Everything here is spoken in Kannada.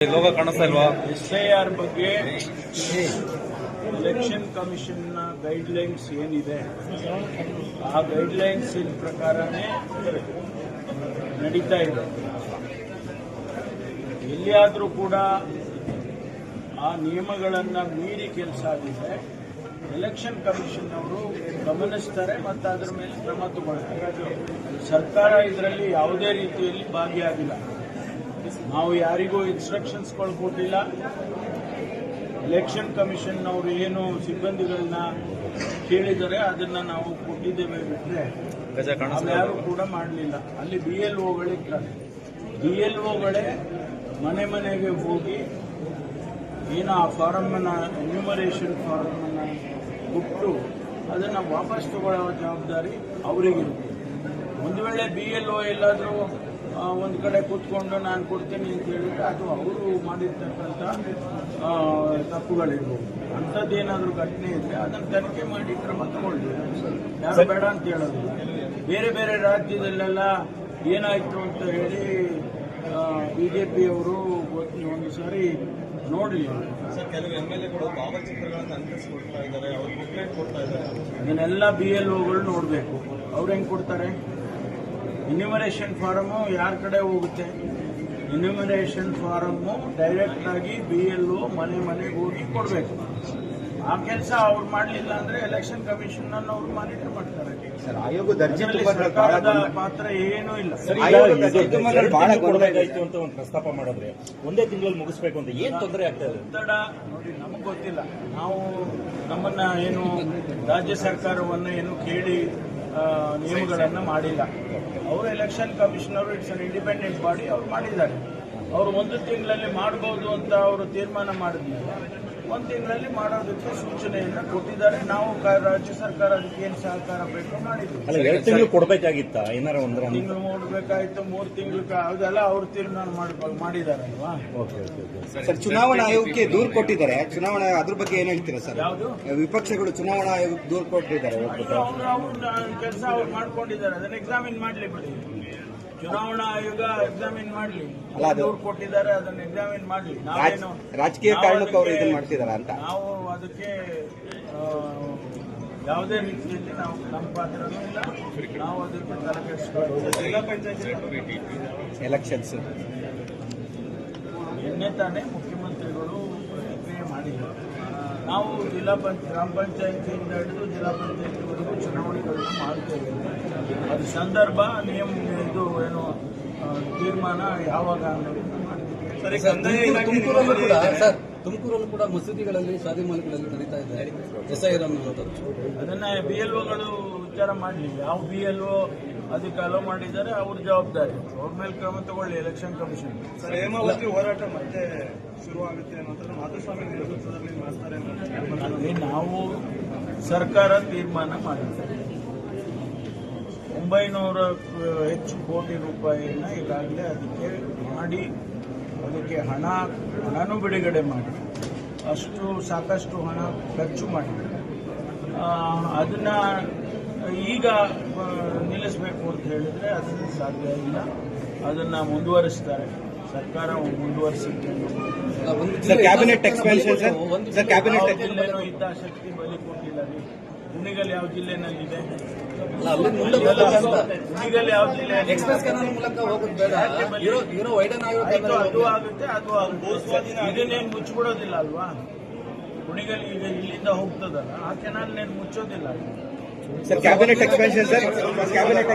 ಲೋಗ ಕಾಣಿಸ್ತಾ ಇಲ್ವಾ? SIR ಬಗ್ಗೆ ಎಲೆಕ್ಷನ್ ಕಮಿಷನ್ ನ ಗೈಡ್ಲೈನ್ಸ್ ಏನಿದೆ ಆ ಗೈಡ್ಲೈನ್ಸ್ ಪ್ರಕಾರನೇ ನಡೀತಾ ಇದೆ. ಎಲ್ಲಿಯಾದರೂ ಕೂಡ ಆ ನಿಯಮಗಳನ್ನು ಮೀರಿ ಕೆಲಸ ಆಗಿದೆ ಎಲೆಕ್ಷನ್ ಕಮಿಷನ್ ಅವರು ಗಮನಿಸ್ತಾರೆ ಮತ್ತು ಅದರ ಮೇಲೆ ಕ್ರಮ ತಗೊಳ್ತಾರೆ. ಸರ್ಕಾರ ಇದರಲ್ಲಿ ಯಾವುದೇ ರೀತಿಯಲ್ಲಿ ಭಾಗಿಯಾಗಿಲ್ಲ. ನಾವು ಯಾರಿಗೂ ಇನ್ಸ್ಟ್ರಕ್ಷನ್ಸ್ಗಳು ಕೊಟ್ಟಿಲ್ಲ. ಎಲೆಕ್ಷನ್ ಕಮಿಷನ್ ಅವರು ಏನು ಸಿಬ್ಬಂದಿಗಳನ್ನ ಕೇಳಿದರೆ ಅದನ್ನ ನಾವು ಕೊಟ್ಟಿದ್ದೇವೆ ಬಿಟ್ಟರೆ ಯಾರು ಕೂಡ ಮಾಡಲಿಲ್ಲ. ಅಲ್ಲಿ BLOಗಳಿರ್ತಾರೆ. BLOಗಳೇ ಮನೆ ಮನೆಗೆ ಹೋಗಿ ಏನು ಆ ಫಾರಮ್ಮನ್ನ ಎನ್ಯುಮರೇಷನ್ ಫಾರಮ್ಮನ್ನ ಕೊಟ್ಟು ಅದನ್ನು ವಾಪಸ್ ತಗೊಳ್ಳೋ ಜವಾಬ್ದಾರಿ ಅವರಿಗಿರುತ್ತೆ. ಒಂದು ವೇಳೆ BLO ಎಲ್ಲಾದರೂ ಒಂದು ಕಡೆ ಕೂತ್ಕೊಂಡು ನಾನು ಕೊಡ್ತೀನಿ ಅಂತ ಹೇಳಿದ್ರೆ ಅದು ಅವರು ಮಾಡಿರ್ತಕ್ಕಂಥ ತಪ್ಪುಗಳಿರ್ಬೋದು. ಅಂಥದ್ದೇನಾದರೂ ಘಟನೆ ಇದ್ರೆ ಅದನ್ನು ತನಿಖೆ ಮಾಡಿ ಕ್ರಮ ತಗೊಳ್ಳಿ. ಯಾರು ಬೇಡ ಅಂತ ಹೇಳೋದು. ಬೇರೆ ಬೇರೆ ರಾಜ್ಯದಲ್ಲೆಲ್ಲ ಏನಾಯ್ತು ಅಂತ ಹೇಳಿ BJPಯವರು ಒಂದು ಸಾರಿ ನೋಡಲಿ. ಕೆಲವು MLAಗಳು ಭಾವಚಿತ್ರಗಳನ್ನು ಅಂಟಿಸ್ಕೊಡ್ತಾ ಇದ್ದಾರೆ, ಅವ್ರು ಬುಕ್ಲೆಟ್ ಕೊಡ್ತಾ ಇದ್ದಾರೆ. ಇದನ್ನೆಲ್ಲ BLOಗಳು ನೋಡಬೇಕು. ಅವ್ರು ಹೆಂಗೆ ಕೊಡ್ತಾರೆ? ಎನ್ಯುಮರೇಷನ್ ಫಾರಮು ಯಾರ ಕಡೆ ಹೋಗುತ್ತೆ? ಎನ್ಯುಮರೇಷನ್ ಫಾರಮ್ಮು ಡೈರೆಕ್ಟ್ ಆಗಿ BLO ಮನೆ ಮನೆಗೆ ಹೋಗಿ ಕೊಡಬೇಕು. ಆ ಕೆಲಸ ಅವ್ರು ಮಾಡಲಿಲ್ಲ ಅಂದ್ರೆ ಎಲೆಕ್ಷನ್ ಕಮಿಷನ್ ಅನ್ನು ಅವರು ಮಾನಿಟರ್ ಮಾಡ್ತಾರೆ. ಸರ್ಕಾರದ ಪಾತ್ರ ಏನೂ ಇಲ್ಲ. ಕೊಡಬೇಕಾಯ್ತು ಅಂತ ಒಂದು ಪ್ರಸ್ತಾಪ ಮಾಡಿದ್ರೆ ಒಂದೇ ತಿಂಗಳಲ್ಲಿ ಮುಗಿಸ್ಬೇಕು ಅಂತ ಏನ್ ತೊಂದರೆ ಆಗ್ತಾ ಇದೆ? ಒತ್ತಡ ನೋಡಿ, ನಮಗೆ ಗೊತ್ತಿಲ್ಲ. ನಾವು ನಮ್ಮನ್ನ ಏನು ರಾಜ್ಯ ಸರ್ಕಾರವನ್ನು ಏನು ಕೇಳಿ ನಿಯಮಗಳನ್ನು ಮಾಡಿಲ್ಲ. ಅವರು election commissioner it's an independent body, ಅವ್ರು ಮಾಡಿದ್ದಾರೆ. ಅವರು ಒಂದು ತಿಂಗಳಲ್ಲಿ ಮಾಡಬಹುದು ಅಂತ ಅವರು ತೀರ್ಮಾನ ಮಾಡಿದ್ಮೇಲೆ ಒಂದು ತಿಂಗಳಲ್ಲಿ ಮಾಡೋದಕ್ಕೆ ಸೂಚನೆಯನ್ನು ಕೊಟ್ಟಿದ್ದಾರೆ. ನಾವು ರಾಜ್ಯ ಸರ್ಕಾರ ಅದಕ್ಕೆ ಏನು ಸಹಕಾರ ಬೇಕು ಮಾಡಿದ್ವಿ. 2 ತಿಂಗಳು ಕೊಡಬೇಕಾಗಿತ್ತ? ಏನಾರ ಒಂದು ತಿಂಗಳು ನೋಡ್ಬೇಕಾಯ್ತು, 3 ತಿಂಗಳು ಅದೆಲ್ಲ ಅವರು ತೀರ್ಮಾನ ಮಾಡಿದಾರಲ್ವಾ? ಸರ್, ಚುನಾವಣಾ ಆಯೋಗಕ್ಕೆ ದೂರು ಕೊಟ್ಟಿದ್ದಾರೆ. ಚುನಾವಣಾ ಅದ್ರ ಬಗ್ಗೆ ಏನ್ ಹೇಳ್ತೀರಾ ಸರ್? ಯಾವುದು ವಿಪಕ್ಷಗಳು ಚುನಾವಣಾ ಆಯೋಗಕ್ಕೆ ದೂರು ಕೊಟ್ಟಿದ್ದಾರೆ. ಕೆಲಸ ಅವ್ರು ಮಾಡ್ಕೊಂಡಿದ್ದಾರೆ, ಅದನ್ನ ಎಕ್ಸಾಮಿನ್ ಮಾಡ್ಲಿ ಬಿಡಿ. ಚುನಾವಣಾ ಆಯೋಗ ಎಕ್ಸಾಮಿನ್ ಮಾಡಲಿ. ದೂರು ಕೊಟ್ಟಿದ್ದಾರೆ, ಅದನ್ನು ಎಕ್ಸಾಮಿನ್ ಮಾಡಲಿ. ನಾವೇನು ರಾಜಕೀಯ ಕಾರಣಕ್ಕೆ ಅವರು ಇದನ್ನು ಮಾಡ್ತಿದಾರ ಅಂತ ನಾವು ಅದಕ್ಕೆ ಯಾವುದೇ ರೀತಿಯಲ್ಲಿ ನಾವು ನಮ್ಮ ಪಾತ್ರನೂ ಇಲ್ಲ. ನಾವು ಅದಕ್ಕೆ ತಲೆಕೆಡಿಸಿಕೊಳ್ಳೋದು. ಜಿಲ್ಲಾ ಪಂಚಾಯತ್ ಎಲೆಕ್ಷನ್ಸ್ ನಿನ್ನೆ ತಾನೇ ಮುಖ್ಯಮಂತ್ರಿಗಳು ಪ್ರತಿಕ್ರಿಯೆ ಮಾಡಿದ್ದಾರೆ. ನಾವು ಗ್ರಾಮ ಪಂಚಾಯತಿಯಿಂದ ಹಿಡಿದು ಜಿಲ್ಲಾ ಪಂಚಾಯತಿವರೆಗೂ ಚುನಾವಣೆಗಳನ್ನು ಮಾಡ್ತೇವೆ. ಅದು ಸಂದರ್ಭ, ನಿಯಮ, ಇದು ಏನು ತೀರ್ಮಾನ ಯಾವಾಗ ತುಮಕೂರಲ್ಲೂ ಕೂಡ ಮಸೀದಿಗಳಲ್ಲಿ ಶಾದಿ ಮಾಲ್ಗಳಲ್ಲಿ ನಡೀತಾ ಇದೆ SIR ಅನ್ನೋದು. ಅದನ್ನ BLOಗಳು ವಿಚಾರ ಮಾಡಲಿ. ಯಾವ BLO ಅದಕ್ಕೆ ಅಲೋ ಮಾಡಿದ್ದಾರೆ ಅವ್ರ ಜವಾಬ್ದಾರಿ. ಅವ್ರ ಮೇಲೆ ಕ್ರಮ ತಗೊಳ್ಳಿ ಎಲೆಕ್ಷನ್ ಕಮಿಷನ್. ಹೇಮಾವತಿ ಹೋರಾಟ ಮತ್ತೆ ಶುರುವಾಗುತ್ತೆ ಅನ್ನೋದನ್ನ ಮಾಧುಸ್ವಾಮಿ ನೇತೃತ್ವದಲ್ಲಿ ಮಾಡ್ತಾರೆ ಅಲ್ಲಿ ನಾವು ಸರ್ಕಾರ ತೀರ್ಮಾನ ಮಾಡಿದ್ದೇವೆ. 900 ಹೆಚ್ಚು ಕೋಟಿ ರೂಪಾಯಿನ ಈಗಾಗಲೇ ಅದಕ್ಕೆ ಮಾಡಿ, ಅದಕ್ಕೆ ಹಣನೂ ಬಿಡುಗಡೆ ಮಾಡಿ, ಸಾಕಷ್ಟು ಹಣ ಖರ್ಚು ಮಾಡಿ ಅದನ್ನ ಈಗ ನಿಲ್ಲಿಸಬೇಕು ಅಂತ ಹೇಳಿದ್ರೆ ಅದನ್ನು ಸಾಧ್ಯ ಇಲ್ಲ. ಅದನ್ನ ಮುಂದುವರಿಸ್ತಾರೆ. ಸರ್ಕಾರ ಮುಂದುವರಿಸುತ್ತೆ. ಕ್ಯಾಬಿನೆಟ್ ಎಕ್ಸ್ಪೆನ್ಷನ್ ಜಿಲ್ಲೆನೂ ಇದ್ದಾಶಕ್ತಿ ಬಲಿ ಕೊಟ್ಟಿಲ್ಲ. ಕುಣಿಗಲ್ ಯಾವ ಜಿಲ್ಲೆನಲ್ಲಿದೆ? ಕುಣಿಗಲ್ ಯಾವ ಜಿಲ್ಲೆ? ಎಕ್ಸ್ಪ್ರೆಸ್ ಕೆನಾಲ್ ಮೂಲಕ ಹೋಗೋದು ಬೇಡ. ಅದು ಆಗುತ್ತೆ, ಅದು ಇದನ್ನೇನು ಮುಚ್ಚಿಬಿಡೋದಿಲ್ಲ ಅಲ್ವಾ? ಕುಣಿಗಲ್ ಈಗ ಇಲ್ಲಿಂದ ಹೋಗ್ತದಲ್ಲ, ಆ ಕೆನಾಲ್ನೇನು ಮುಚ್ಚೋದಿಲ್ಲ. Sir, cabinet expansion sir, cabinet